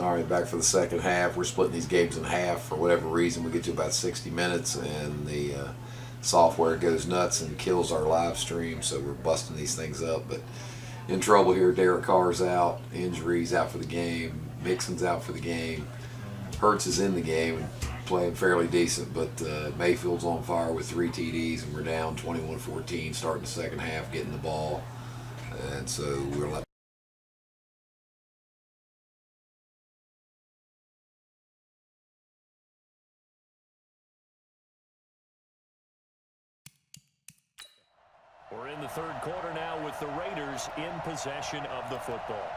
All right, back for the second half. We're splitting these games in half for whatever reason. We get to about 60 minutes, and the software goes nuts and kills our live stream, so we're busting these things up. But in trouble here. Derek Carr's out, injuries, out for the game. Mixon's out for the game. Hurts is in the game, playing fairly decent, but Mayfield's on fire with 3 TDs, and we're down 21-14, starting the second half, getting the ball. And so we're left. We're in the third quarter now with the Raiders in possession of the football.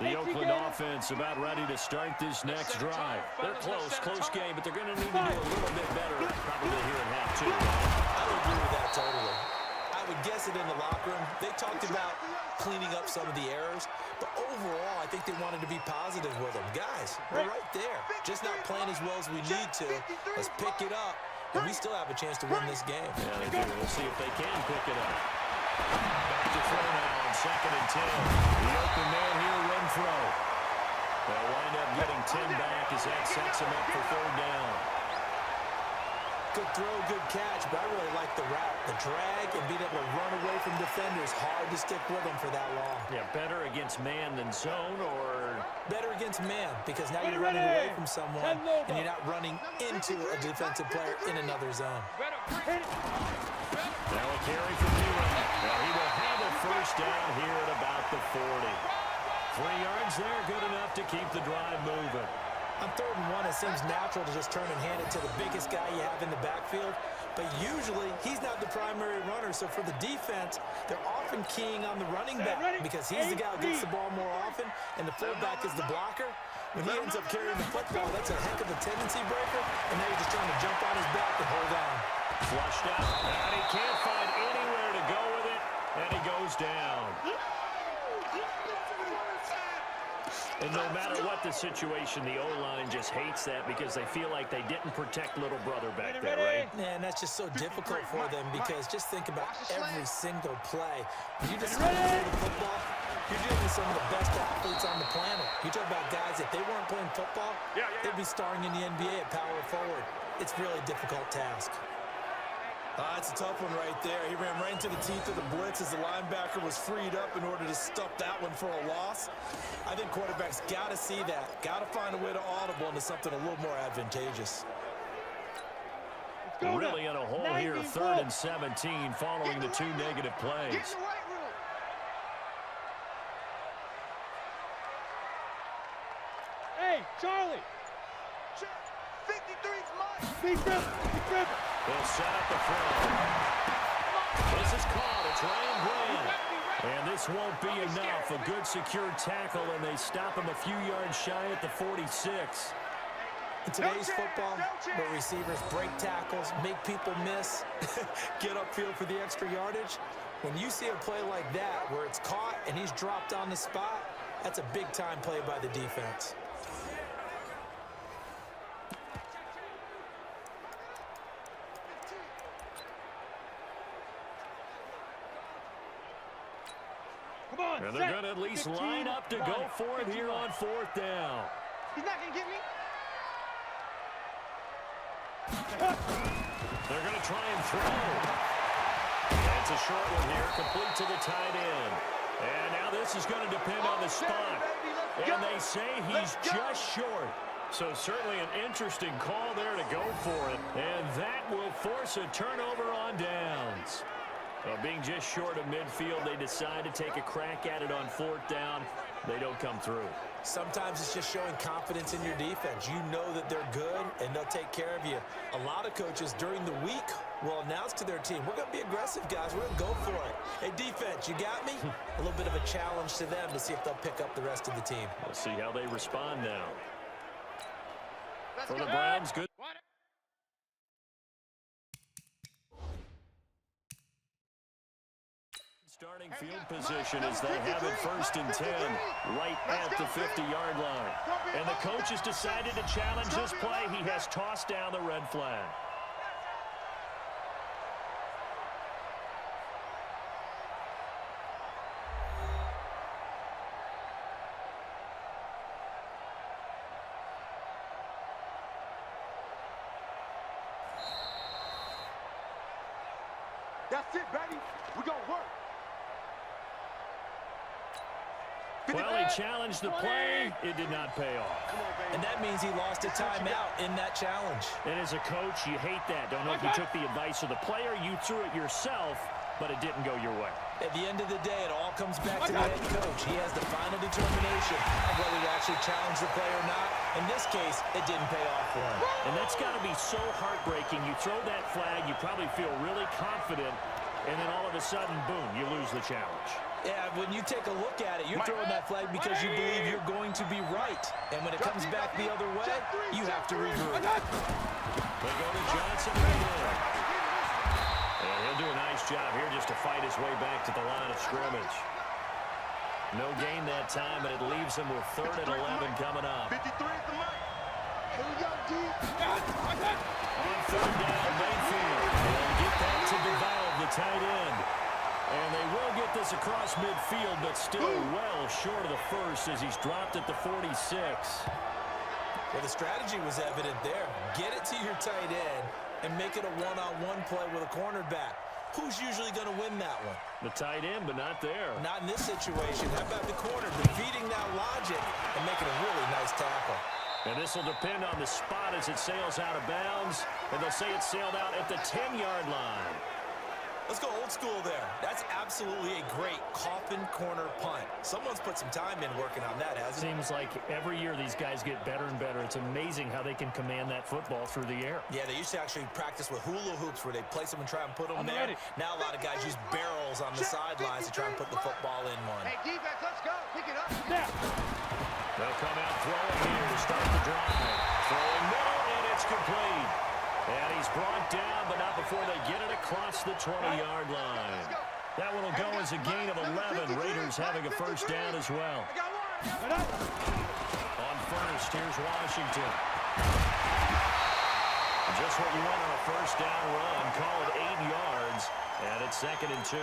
The Oakland offense about ready to start this next drive. They're close game, but they're going to need to do a little bit better probably here in half two. I would agree with that totally. I would guess it in the locker room. They talked about cleaning up some of the errors, but overall, I think they wanted to be positive with them. Guys, we're right there. Just not playing as well as we need to. Let's pick it up, and we still have a chance to win this game. Yeah, they do. We'll see if they can pick it up. Back to throw now on 2nd and 10. The open man here, Renfro. They'll wind up getting 10 back as that sets him up for 3rd down. Good throw, good catch, but I really like the route. The drag and being able to run away from defenders. Hard to stick with them for that long. Yeah, better against man than zone, or? Better against man, because now you're running away from someone, and you're not running into a defensive player in another zone. Now a carry from Newman. Well, he will have a 1st down here at about the 40. 3 yards there, good enough to keep the drive moving. On 3rd and 1, it seems natural to just turn and hand it to the biggest guy you have in the backfield. But usually, he's not the primary runner. So for the defense, they're often keying on the running back because he's the guy who gets the ball more often, and the fullback is the blocker. When he ends up carrying the football, that's a heck of a tendency breaker, and now you're just trying to jump on his back and hold on. Flushed out, and he can't find anywhere to go with it, and he goes down. And no matter what the situation, the O-line just hates that because they feel like they didn't protect little brother back there, right? Yeah, and that's just so difficult for them because just think about every single play. When you just throw the football, you're dealing with some of the best athletes on the planet. You talk about guys, if they weren't playing football, they'd be starring in the NBA at power forward. It's a really difficult task. It's a tough one right there. He ran right into the teeth of the blitz as the linebacker was freed up in order to stop that one for a loss. I think quarterbacks got to see that. Got to find a way to audible into something a little more advantageous. Really in a hole here, 3rd and 17 following the 2 negative plays. Hey, Charlie. 53's mine. Be driven. They'll set up the throw. This is caught. It's Ryan Grant. And this won't be enough. A good secure tackle, and they stop him a few yards shy at the 46. In today's football, where receivers break tackles, make people miss, get upfield for the extra yardage, when you see a play like that where it's caught and he's dropped on the spot, that's a big-time play by the defense. And they're going to at least line up to go for it here on 4th down. He's not going to get me. They're going to try and throw. That's a short one here, complete to the tight end. And now this is going to depend on the spot. And they say he's just short. So certainly an interesting call there to go for it. And that will force a turnover on downs. Well, being just short of midfield, they decide to take a crack at it on 4th down. They don't come through. Sometimes it's just showing confidence in your defense. You know that they're good, and they'll take care of you. A lot of coaches during the week will announce to their team, we're going to be aggressive, guys. We're going to go for it. Hey, defense, you got me? A little bit of a challenge to them to see if they'll pick up the rest of the team. We'll see how they respond now. For the Browns, good. Starting field position as they have it 1st and 10 right at the 50-yard line. And the coach has decided to challenge this play. He has tossed down the red flag. That's it, baby. We're going to work. Well, he challenged the play. It did not pay off. And that means he lost a timeout in that challenge. And as a coach, you hate that. Don't know if you took the advice of the player. You threw it yourself, but it didn't go your way. At the end of the day, it all comes back to the head coach. He has the final determination of whether to actually challenge the play or not. In this case, it didn't pay off for him. And that's got to be so heartbreaking. You throw that flag, you probably feel really confident, and then all of a sudden, boom, you lose the challenge. Yeah, when you take a look at it, you're throwing that flag because you believe you're going to be right. And when it comes back the other way, you have to regroup. They go to Johnson again. And he'll do a nice job here just to fight his way back to the line of scrimmage. No gain that time, and it leaves him with 3rd and 11 coming up. 53 is the money. Here we go, D. On 3rd down, Mayfield. They'll get that to develop the tight end. And they will get this across midfield, but still well short of the first as he's dropped at the 46. Well, the strategy was evident there. Get it to your tight end and make it a one-on-one play with a cornerback. Who's usually going to win that one? The tight end, but not there. Not in this situation. How about the corner defeating that logic and making a really nice tackle? And this will depend on the spot as it sails out of bounds. And they'll say it sailed out at the 10-yard line. Let's go old school there. That's absolutely a great coffin corner punt. Someone's put some time in working on that, hasn't it? Seems like every year these guys get better and better. It's amazing how they can command that football through the air. Yeah, they used to actually practice with hula hoops where they place them and try and put them there. Now a lot of guys use barrels on the sidelines to try and put the football in one. Hey, defense, let's go. Pick it up. They'll come out throwing here to start the drive. Throwing middle, and it's complete. And he's brought down, but not before they get it across the 20-yard line. That one will go as a gain of 11. Raiders having a first down as well. On first, here's Washington. Just what you want on a first down run. Call it 8 yards, and it's 2nd and 2.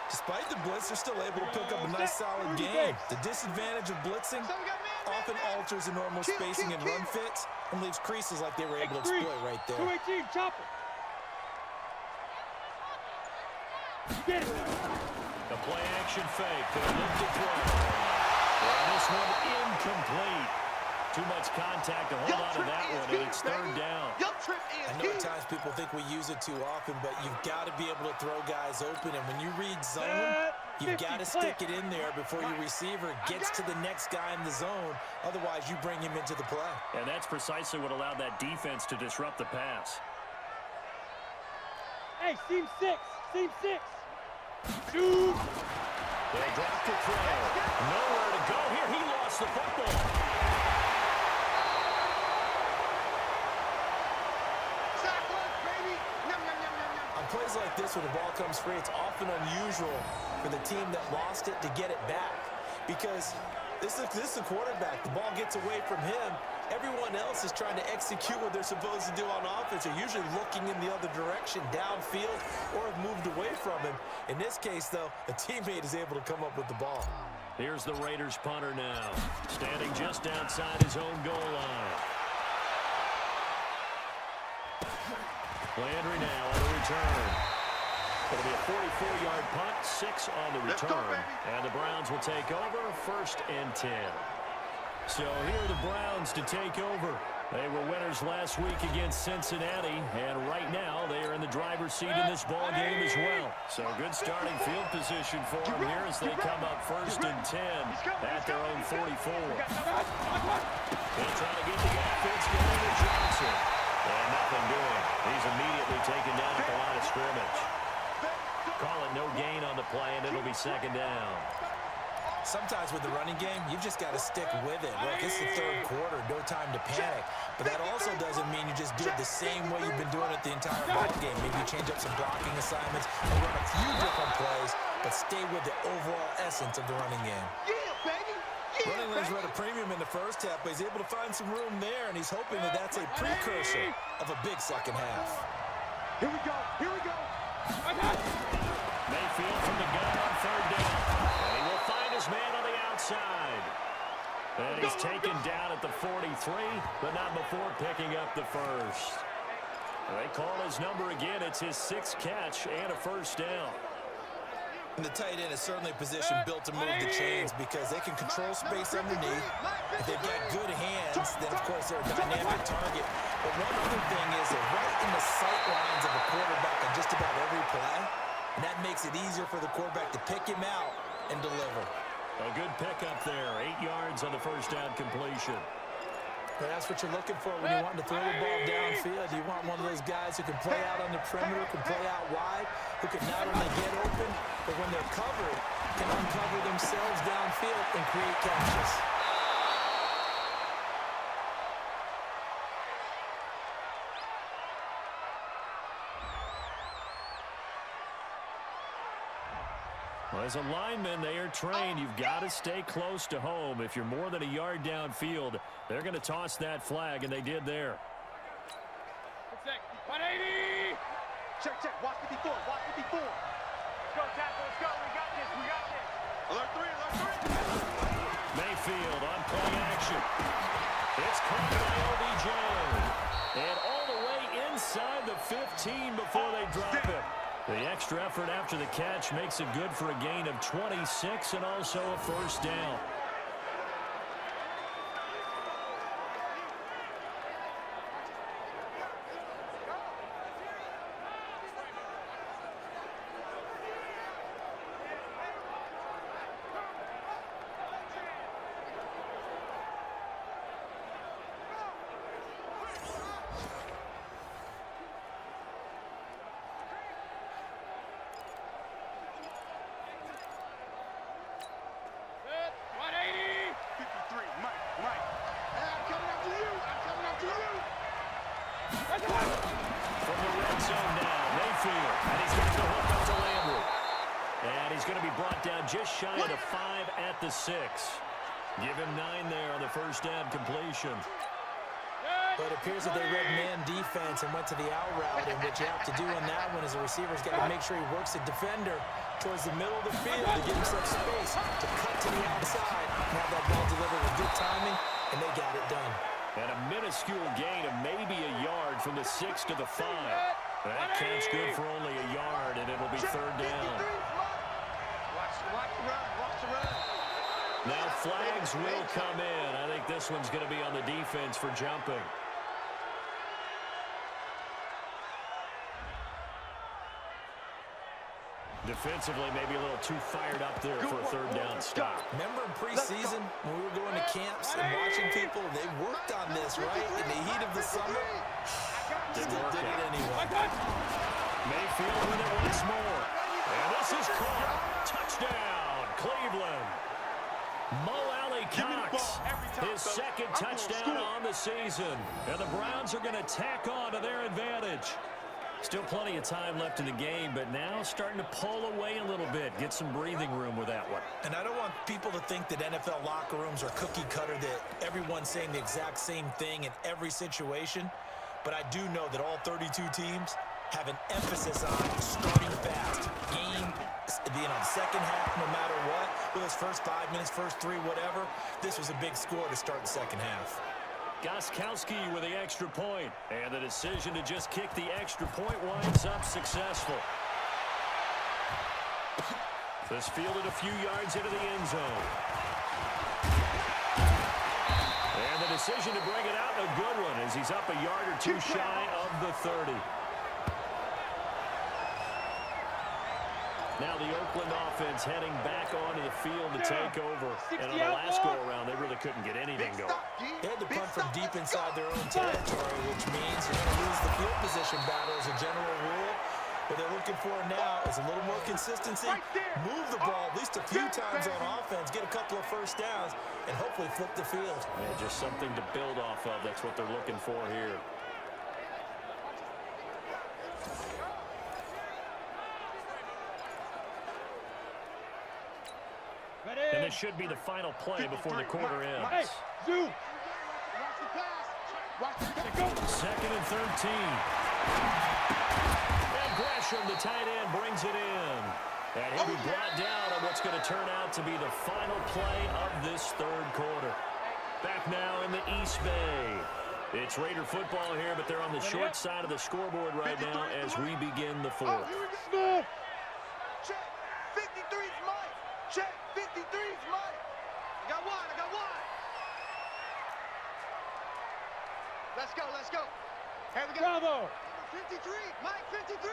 Despite the blitz, they're still able to pick up a nice solid game. The disadvantage of blitzing often alters the normal spacing and run fits and leaves creases like they were able to exploit right there. 218, chopper. Get it. The play action fake. Gonna look to throw. And this one incomplete. Too much contact to hold on to that one, and it's 3rd down. I know at times people think we use it too often, but you've got to be able to throw guys open. And when you read zone, you've got to stick it in there before your receiver gets to the next guy in the zone. Otherwise, you bring him into the play. And that's precisely what allowed that defense to disrupt the pass. Hey, seam 6. Seam 6. Shoot. They drop the throw. Nowhere to go here. He lost the football. Plays like this, when the ball comes free, it's often unusual for the team that lost it to get it back. Because this is a quarterback. The ball gets away from him. Everyone else is trying to execute what they're supposed to do on offense. They're usually looking in the other direction, downfield, or have moved away from him. In this case, though, a teammate is able to come up with the ball. Here's the Raiders punter now, standing just outside his own goal line. Landry now on the return. It'll be a 44-yard punt, 6 on the return. And the Browns will take over, 1st and 10. So here are the Browns to take over. They were winners last week against Cincinnati, and right now they are in the driver's seat in this ball game as well. So good starting field position for them here as they come up 1st and 10 at their own 44. They'll try to get the offense going to Johnson. And nothing doing. He's immediately taken down at the line of scrimmage. Call it no gain on the play, and it'll be 2nd down. Sometimes with the running game, you've just got to stick with it. Look, it's the 3rd quarter, no time to panic. But that also doesn't mean you just do it the same way you've been doing it the entire ball game. Maybe you change up some blocking assignments and run a few different plays, but stay with the overall essence of the running game. Running lanes were at a premium in the first half, but he's able to find some room there, and he's hoping that that's a precursor of a big second half. Here we go. Here we go. Mayfield from the gun on 3rd down. And he will find his man on the outside. And he's taken down at the 43, but not before picking up the first. They call his number again. It's his 6th catch and a first down. And the tight end is certainly a position built to move the chains because they can control space underneath. If they've got good hands, then, of course, they're a dynamic target. But one other thing is they're right in the sight lines of a quarterback on just about every play, and that makes it easier for the quarterback to pick him out and deliver. A good pickup there. 8 yards on the first down completion. But that's what you're looking for when you're wanting to throw the ball downfield. You want one of those guys who can play out on the perimeter, can play out wide, who can not only get open, but when they're covered, can uncover themselves downfield and create catches. Well, as a lineman, they are trained. You've got to stay close to home. If you're more than a yard downfield, they're going to toss that flag, and they did there. 180! Check, check. Watch 54. Watch 54. Let's go, tackle. Let's go. We got this. We got this. Alert 3. Alert 3. Mayfield on play action. It's caught by OBJ. And all the way inside the 15 before they drop it. The extra effort after the catch makes it good for a gain of 26 and also a first down. From the red zone now, Mayfield, and he's got the hook up to Landry. And he's going to be brought down just shy of the 5 at the 6. Give him 9 there on the first down completion. But it appears that they read man defense and went to the out route, and what you have to do on that one is the receiver's got to make sure he works the defender towards the middle of the field to give himself space to cut to the outside and have that ball delivered with good timing, and they got it done. And a minuscule gain of maybe a yard from the 6 to the 5. That catch good for only a yard, and it'll be third down. Watch the run. Watch the run. Now flags will come in. I think this one's going to be on the defense for jumping. Defensively, maybe a little too fired up there for a third down stop. Remember in preseason when we were going to camps and watching people, they worked on this, right, in the heat of the summer? Still did it anyway. Mayfield with it once more. And this is caught. Touchdown, Cleveland. Mo Alley Cox, his 2nd touchdown on the season. And the Browns are going to tack on to their advantage. Still plenty of time left in the game, but now starting to pull away a little bit, get some breathing room with that one. And I don't want people to think that NFL locker rooms are cookie cutter, that everyone's saying the exact same thing in every situation. But I do know that all 32 teams have an emphasis on starting fast. Game, second half, no matter what. Whether it's first 5 minutes, first 3, whatever. This was a big score to start the second half. Gostkowski with the extra point, and the decision to just kick the extra point winds up successful. This fielded a few yards into the end zone. And the decision to bring it out, a good one, as he's up a yard or 2 shy of the 30. Now the Oakland offense heading back onto the field to take over. And on the last go-around, they really couldn't get anything going. They had to punt from deep inside their own territory, which means you're going to lose the field position battle as a general rule. What they're looking for now is a little more consistency, move the ball at least a few times on offense, get a couple of first downs, and hopefully flip the field. Yeah, just something to build off of. That's what they're looking for here. And this should be the final play before the quarter ends. Hey, Zoo. 2nd and 13. And Gresham, the tight end, brings it in. And he'll be brought down on what's going to turn out to be the final play of this third quarter. Back now in the East Bay. It's Raider football here, but they're on the short side of the scoreboard right now as we begin the fourth. Oh, check. 53's Mike. Check. 53's Mike. I got one. Let's go. Here we go. Bravo. 53. Mike, 53.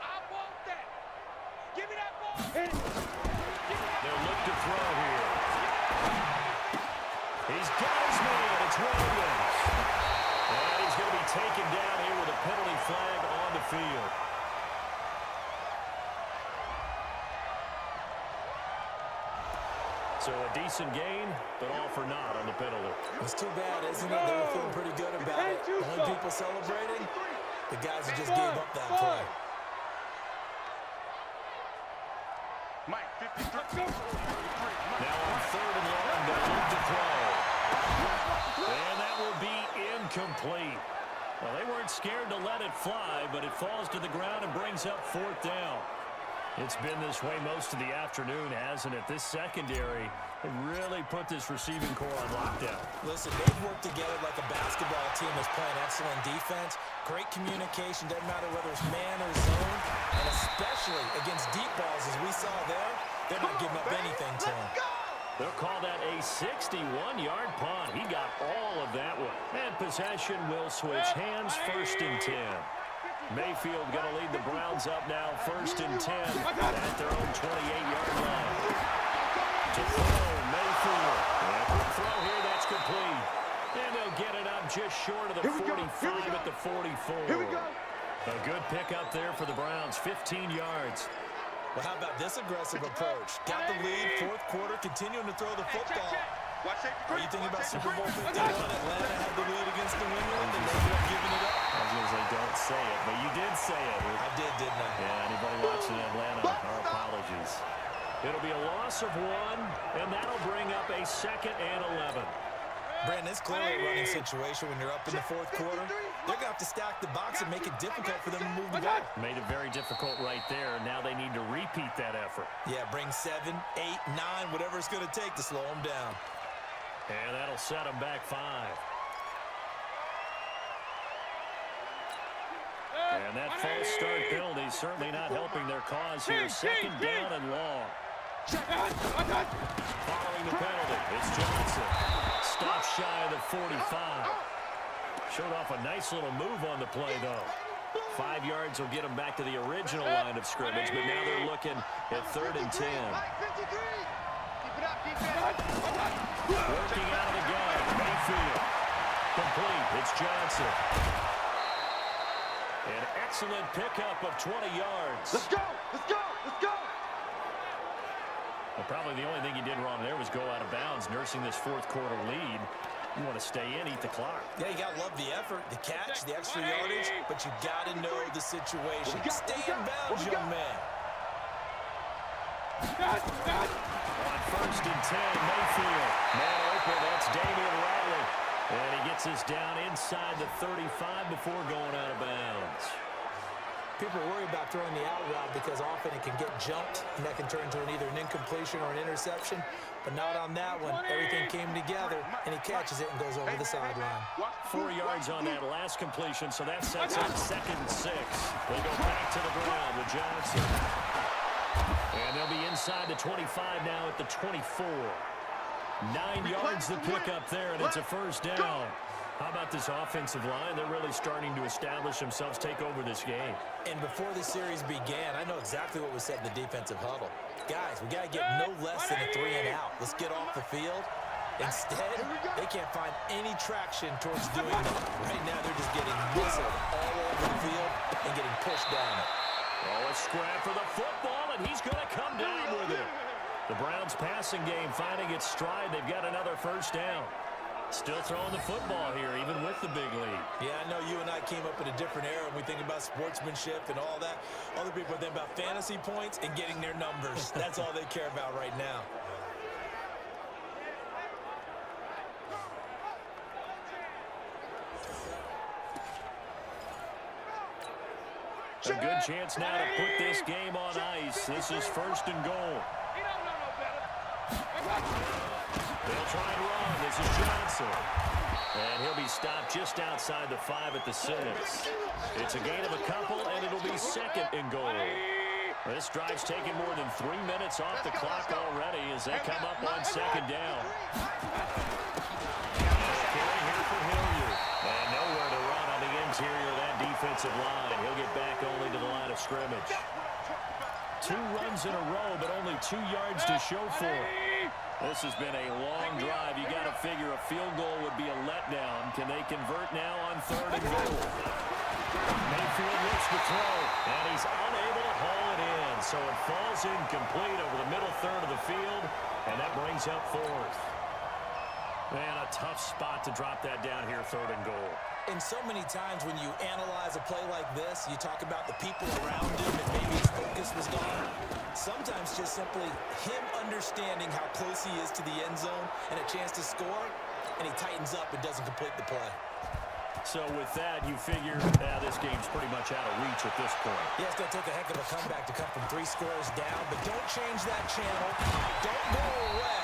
I want that. Give me that ball. They'll look to throw here. He's got his man. It's Williams. And he's going to be taken down here with a penalty flag on the field. So a decent gain, but all for naught on the penalty. It's too bad, isn't it? They were feeling pretty good about it. Only people celebrating, the guys who just gave up that play. Mike, 53. Now on 3rd and long, they'll look to throw. And that will be incomplete. Well, they weren't scared to let it fly, but it falls to the ground and brings up 4th down. It's been this way most of the afternoon, hasn't it? This secondary, they really put this receiving core on lockdown. Listen, they've worked together like a basketball team that's playing excellent defense. Great communication, doesn't matter whether it's man or zone. And especially against deep balls, as we saw there, they're not giving up anything to them. They'll call that a 61-yard punt. He got all of that one. And possession will switch hands, 1st and 10. Mayfield going to lead the Browns up now, 1st and 10 at their own 28-yard line. To throw, Mayfield. And the throw here, that's complete. And they'll get it up just short of the 45 at the 44. Here we go. A good pickup there for the Browns, 15 yards. Well, how about this aggressive approach? Got the lead, 4th quarter, continuing to throw the football. Are you thinking about Super Bowl 51? Atlanta had the lead against New England, and they ended up giving it up. I was going to say, don't say it, but you did say it. I did, didn't I? Yeah, anybody watching Atlanta, our apologies. It'll be a loss of 1, and that'll bring up a 2nd and 11. Brandon, it's clearly a running situation when you're up in the 4th quarter. They're going to have to stack the box and make it difficult for them to move the ball. Made it very difficult right there. Now they need to repeat that effort. Yeah, bring 7, 8, 9, whatever it's going to take to slow them down. And that'll set them back 5. And that false start penalty is certainly not helping their cause here. 2nd down and long. Following the penalty, it's Johnson. Stopped shy of the 45. Showed off a nice little move on the play, though. 5 yards will get them back to the original line of scrimmage, but now they're looking at 3rd and 10. Working out of the gun, Mayfield. Complete, it's Johnson. An excellent pickup of 20 yards. Let's go. Well, probably the only thing he did wrong there was go out of bounds, nursing this 4th quarter lead. You want to stay in, eat the clock. Yeah, you got to love the effort, the catch, the extra yardage, but you got to know the situation. Stay in bounds, young man. On 1st and 10, Mayfield. Man open, that's Damian Riley. And he gets us down inside the 35 before going out of bounds. People worry about throwing the out route because often it can get jumped, and that can turn into either an incompletion or an interception. But not on that one. Everything came together, and he catches it and goes over the sideline. 4 yards on that last completion, so that sets up 2nd and 6. They go back to the ground with Johnson. And they'll be inside the 25 now at the 24. 9 yards to pick up there, and it's a 1st down. How about this offensive line? They're really starting to establish themselves, take over this game. And before the series began, I know exactly what was said in the defensive huddle. Guys, we got to get no less than a 3 and out. Let's get off the field. Instead, they can't find any traction towards doing that. Right now, they're just getting whistled all over the field and getting pushed down. Oh, a scrap for the football, and he's going to come down with it. The Browns' passing game finding its stride. They've got another 1st down. Still throwing the football here, even with the big lead. Yeah, I know you and I came up in a different era when we think about sportsmanship and all that. Other people think about fantasy points and getting their numbers. That's all they care about right now. A good chance now to put this game on ice. This is 1st and goal. They'll try and run. This is Johnson. And he'll be stop just outside the 5 at the 6. It's a gain of a couple, and it'll be second and goal. This drive's taken more than 3 minutes off the clock already as they come up on second down. Carry here for Hilliard. And nowhere to run on the interior of that defensive line. He'll get back only to the line of scrimmage. 2 runs in a row, but only 2 yards to show for it. This has been a long drive. You got to figure a field goal would be a letdown. Can they convert now on 3rd and goal? Mayfield looks to throw, and he's unable to haul it in. So it falls incomplete over the middle third of the field, and that brings up 4th. Man, a tough spot to drop that down here, 3rd and goal. And so many times when you analyze a play like this, you talk about the people around him and maybe his focus was gone. Sometimes just simply him understanding how close he is to the end zone and a chance to score, and he tightens up and doesn't complete the play. So with that, you figure this game's pretty much out of reach at this point. Yeah, it's going to take a heck of a comeback to come from 3 scores down, but don't change that channel. Don't go away.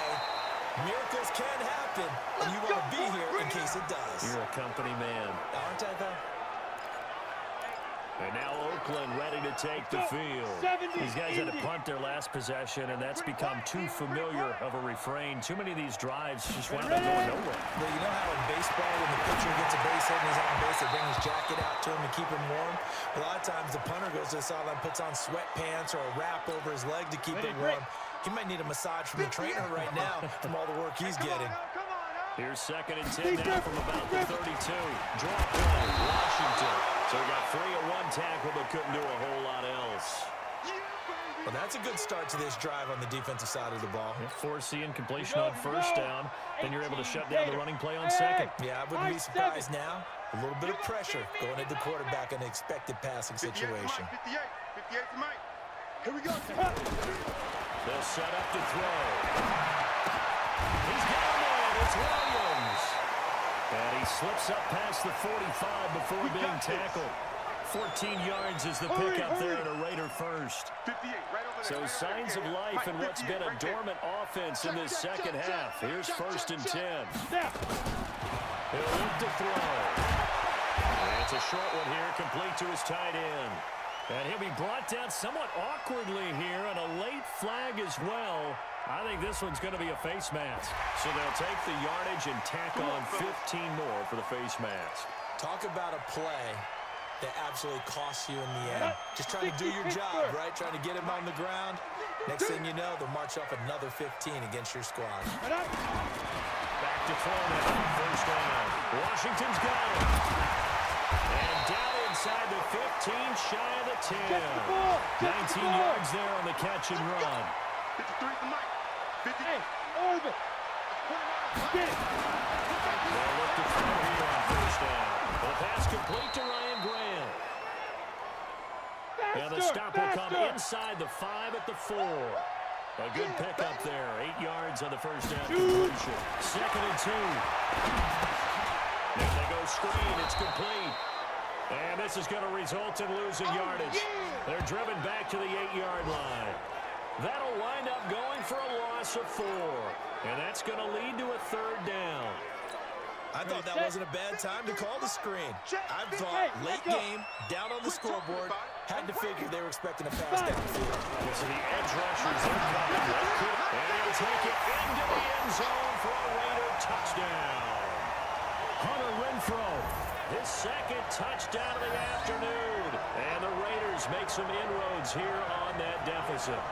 Miracles can happen, and you want to be here in case it does. You're a company man. Aren't I, though? And now Oakland ready to take the field. These guys had to punt their last possession, and that's become too familiar of a refrain. Too many of these drives just wound up going nowhere. Well, you know how in baseball, when the pitcher gets a base hit and he's on base, they bring his jacket out to him to keep him warm? A lot of times the punter goes to the sideline, puts on sweatpants or a wrap over his leg to keep him warm. He might need a massage from the trainer right now from all the work he's getting. Here's 2nd and 10 now from about the 32. Draw play, Washington. So we got 3 at 1 tackle, but couldn't do a whole lot else. Well, that's a good start to this drive on the defensive side of the ball. Forcing completion on 1st down. Then you're able to shut down the running play on 2nd. Yeah, I wouldn't be surprised now. A little bit of pressure going at the quarterback in an expected passing situation. 58 to Mike. Here we go. They'll set up to throw. He's got it. It's Williams. And he slips up past the 45 before being tackled. 14 yards is the pickup there, and a Raider first. So signs of life in what's been a dormant offense in this second half. Here's 1st and 10. He'll look to throw. And it's a short one here, complete to his tight end. And he'll be brought down somewhat awkwardly here, and a late flag as well. I think this one's going to be a face mask. So they'll take the yardage and tack on 15 more for the face mask. Talk about a play that absolutely costs you in the end. Just trying to do your job, right? Trying to get him on the ground. Next thing you know, they'll march off another 15 against your squad. Back to throw now. 1st down. Washington's got it. And down inside the 15, shy of the 10. 19 yards there on the catch and run. 53 to Mike. 50. Orbit. Get it. They'll look to throw here on 1st down. The pass complete to Ryan Grant. And the stop will come inside the 5 at the 4. A good pickup there. 8 yards on the 1st down completion. 2nd and 2. Now they go screen. It's complete. And this is going to result in losing yardage. They're driven back to the 8-yard line. That'll wind up going for a loss of 4. And that's going to lead to a 3rd down. I thought that wasn't a bad time to call the screen. I thought late game, down on the scoreboard, had to figure they were expecting a pass downfield. So the edge rushers are coming. And he'll take it into the end zone for a Raider touchdown. Hunter Renfrow, his 2nd touchdown of the afternoon. And the Raiders make some inroads here on that deficit.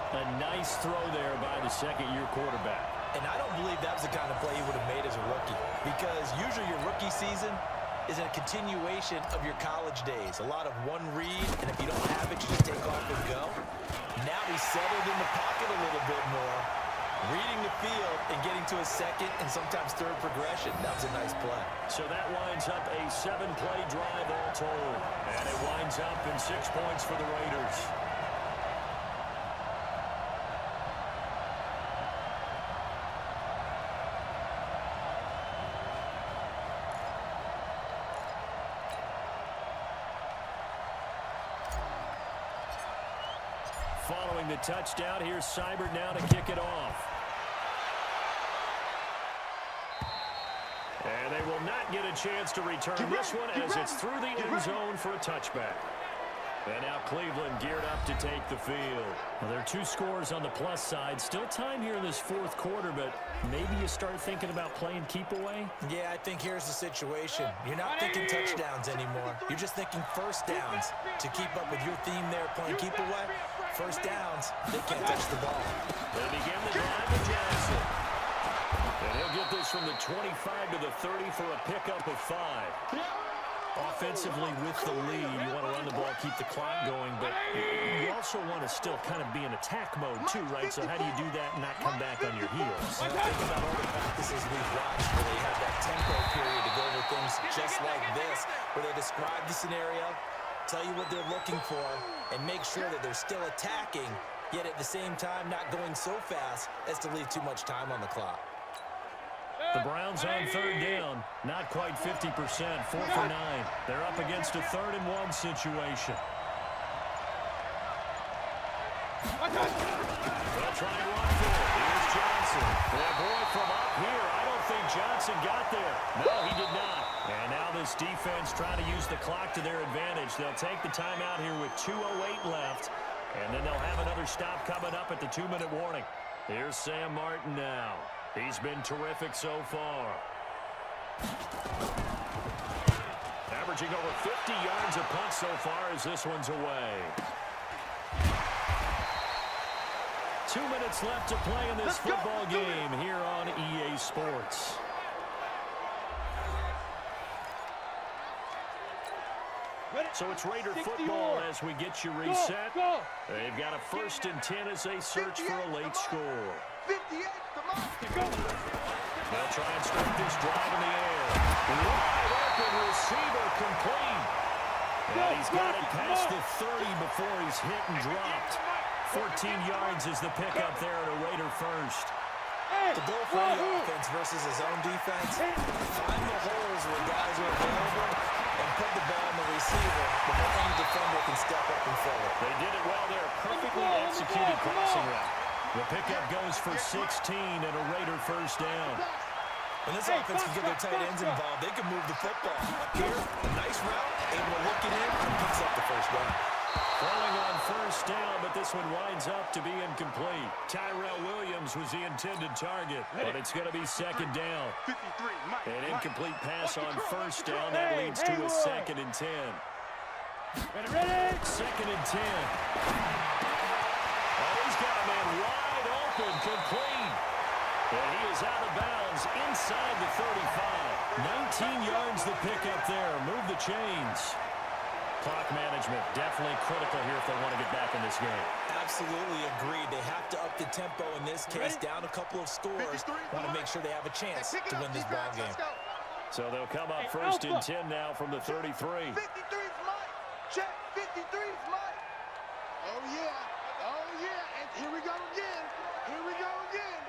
A nice throw there by the 2nd-year quarterback. And I don't believe that was the kind of play he would have made as a rookie, because usually your rookie season is a continuation of your college days. A lot of one read, and if you don't have it, you just take off and go. Now he's settled in the pocket a little bit more, reading the field and getting to a 2nd and sometimes 3rd progression. That was a nice play. So that winds up a 7-play drive all told. And it winds up in 6 points for the Raiders. Following the touchdown, here's Seibert now to kick it off. And they will not get a chance to return this one as it's through the end zone for a touchback. And now Cleveland geared up to take the field. Well, there are 2 scores on the plus side. Still time here in this 4th quarter, but maybe you start thinking about playing keep away? Yeah, I think here's the situation. You're not thinking touchdowns anymore. You're just thinking first downs. To keep up with your theme there, playing keep away, first downs, they can't touch the ball. They begin the drive with Johnson. And he'll get this from the 25 to the 30 for a pickup of 5. Offensively with the lead, you want to run the ball, keep the clock going, but you also want to still kind of be in attack mode too, right? So how do you do that and not come back on your heels? Think about all the practices we've watched where they have that tempo period to go over things just like this, where they describe the scenario, tell you what they're looking for, and make sure that they're still attacking, yet at the same time not going so fast as to leave too much time on the clock. The Browns on 3rd down. Not quite 50%. 4 for 9. They're up against a 3rd and 1 situation. They'll try and run for it. Here's Johnson. That boy from up here. I don't think Johnson got there. No, he did not. And now this defense trying to use the clock to their advantage. They'll take the timeout here with 2:08 left. And then they'll have another stop coming up at the 2-minute warning. Here's Sam Martin now. He's been terrific so far. Averaging over 50 yards a punt so far as this one's away. 2 minutes left to play in this football game here on EA Sports. So it's Raider football as we get you reset. They've got a 1st and 10 as they search for a late score. They'll try and start this drive in the air. Wide open receiver complete. And he's got it past the 30 before he's hit and dropped. 14 yards is the pickup there at a Raider 1st. The goal for any offense versus his own defense, find the holes where guys are available and put the ball in the receiver before any defender can step up and fill it. They did it well there. Perfectly executed crossing route. The pickup goes for 16 and a Raider 1st down. When this offense can get their tight ends involved, they can move the football. Here, a nice route, able to look it in, and picks up the 1st down. Throwing on 1st down, but this one winds up to be incomplete. Tyrell Williams was the intended target, but it's going to be 2nd down. An incomplete pass on 1st down. That leads to a 2nd and 10. Ready? 2nd and 10. Oh, he's got a man wide open, complete. And he is out of bounds inside the 35. 19 yards the pickup there. Move the chains. Clock management definitely critical here if they want to get back in this game. Absolutely agreed. They have to up the tempo in this case, down a couple of scores. Want to make sure they have a chance to win this ball game. So they'll come up 1st and 10 now from the 33. 53's mine. Check. 53's mine. Oh, yeah. Oh, yeah. And here we go again. Here we go again.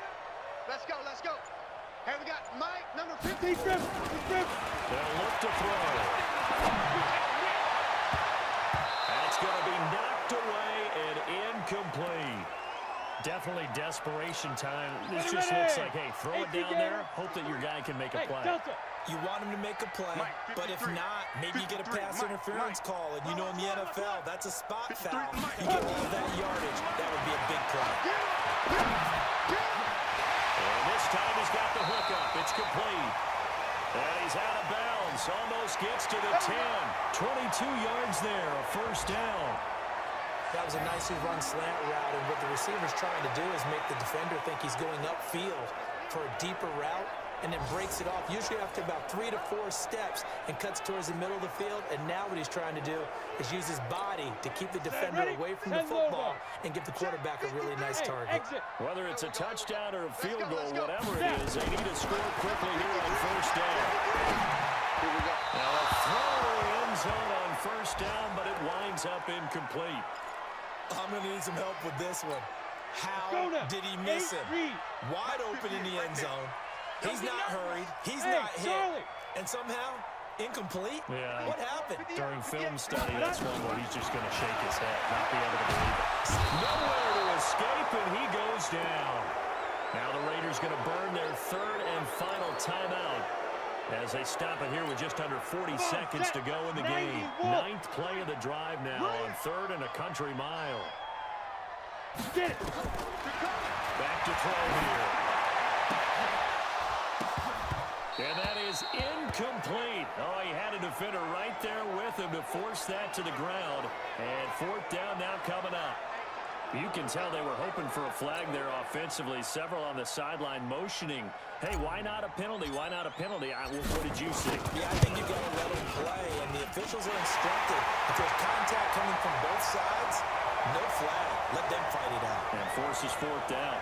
Let's go. Let's go. Here we got Mike, number 50. They'll look to throw. That's going to be knocked away and incomplete. Definitely desperation time. This just looks like, hey, throw it down there, hope that your guy can make a play. You want him to make a play, but if not, maybe you get a pass interference call, and you know in the NFL, that's a spot foul. You get all of that yardage, that would be a big play. And this time he's got the hook up. It's complete. And he's out of bounds. Almost gets to the 10. 22 yards there, a 1st down. That was a nicely run slant route, and what the receiver's trying to do is make the defender think he's going upfield for a deeper route, and then breaks it off, usually after about 3 to 4 steps, and cuts towards the middle of the field. And now what he's trying to do is use his body to keep the defender away from the football and give the quarterback a really nice target. Whether it's a touchdown or a field goal, whatever it is, they need to score quickly here on 1st down. Now a throw to the end zone on 1st down, but it winds up incomplete. I'm going to need some help with this one. How did he miss him? Wide open in the end zone. He's not hurried. He's not hit. And somehow, incomplete? Yeah. What happened? During film study, that's one where he's just going to shake his head, not be able to believe it. Nowhere to escape, and he goes down. Now the Raiders going to burn their 3rd and final timeout. As they stop it here with just under 40 seconds to go in the game. 9th play of the drive now on 3rd and a country mile. Get it. Back to throw here. And that is incomplete. Oh, he had a defender right there with him to force that to the ground. And 4th down now coming up. You can tell they were hoping for a flag there offensively. Several on the sideline motioning. Hey, why not a penalty? Why not a penalty? What did you see? Yeah, I think you've got to let them play, and the officials are instructed. If there's contact coming from both sides, no flag. Let them fight it out. And forces 4th down.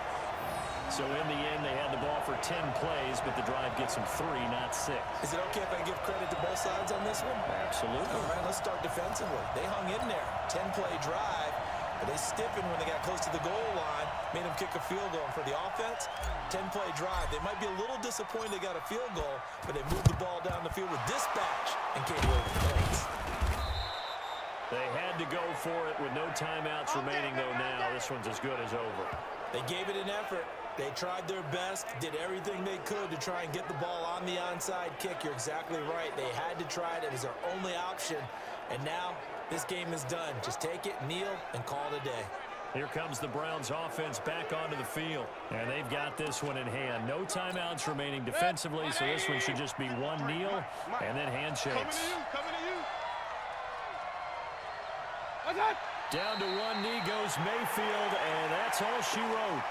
So in the end, they had the ball for 10 plays, but the drive gets them 3, not 6. Is it okay if I give credit to both sides on this one? Absolutely. All right, let's start defensively. They hung in there. 10-play drive. But they stiffened when they got close to the goal line, made them kick a field goal. And for the offense, 10-play drive. They might be a little disappointed they got a field goal, but they moved the ball down the field with dispatch and came away with points. They had to go for it with no timeouts remaining, though, now. This one's as good as over. They gave it an effort. They tried their best, did everything they could to try and get the ball on the onside kick. You're exactly right. They had to try it. It was their only option. And now this game is done. Just take it, kneel, and call it a day. Here comes the Browns offense back onto the field. And they've got this one in hand. No timeouts remaining defensively, so this one should just be one kneel and then handshakes. Down to one knee goes Mayfield, and that's all she wrote.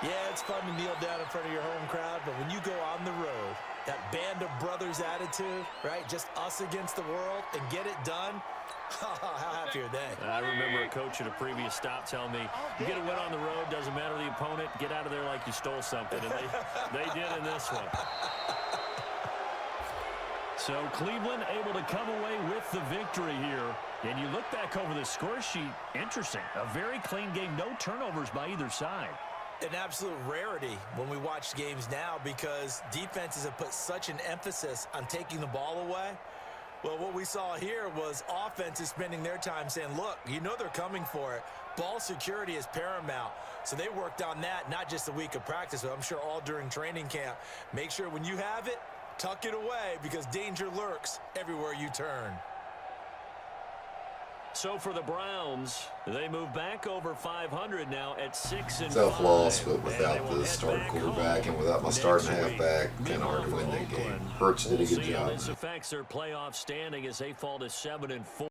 Yeah, it's fun to kneel down in front of your home crowd, but when you go on the road, that band of brothers attitude, right? Just us against the world and get it done. How happy are they? I remember a coach at a previous stop telling me, you get a win on the road, doesn't matter the opponent, get out of there like you stole something. And they did in this one. So Cleveland able to come away with the victory here. And you look back over the score sheet, interesting. A very clean game, no turnovers by either side. An absolute rarity when we watch games now because defenses have put such an emphasis on taking the ball away. Well, what we saw here was offenses spending their time saying, look, you know they're coming for it. Ball security is paramount. So they worked on that, not just a week of practice, but I'm sure all during training camp. Make sure when you have it, tuck it away because danger lurks everywhere you turn. So for the Browns, they move back over 500 now at 6-5. Tough loss, but without the starting quarterback and without my starting halfback, kind of hard to win that game. Hurts did a good job. This affects their playoff standing as they fall to 7-4.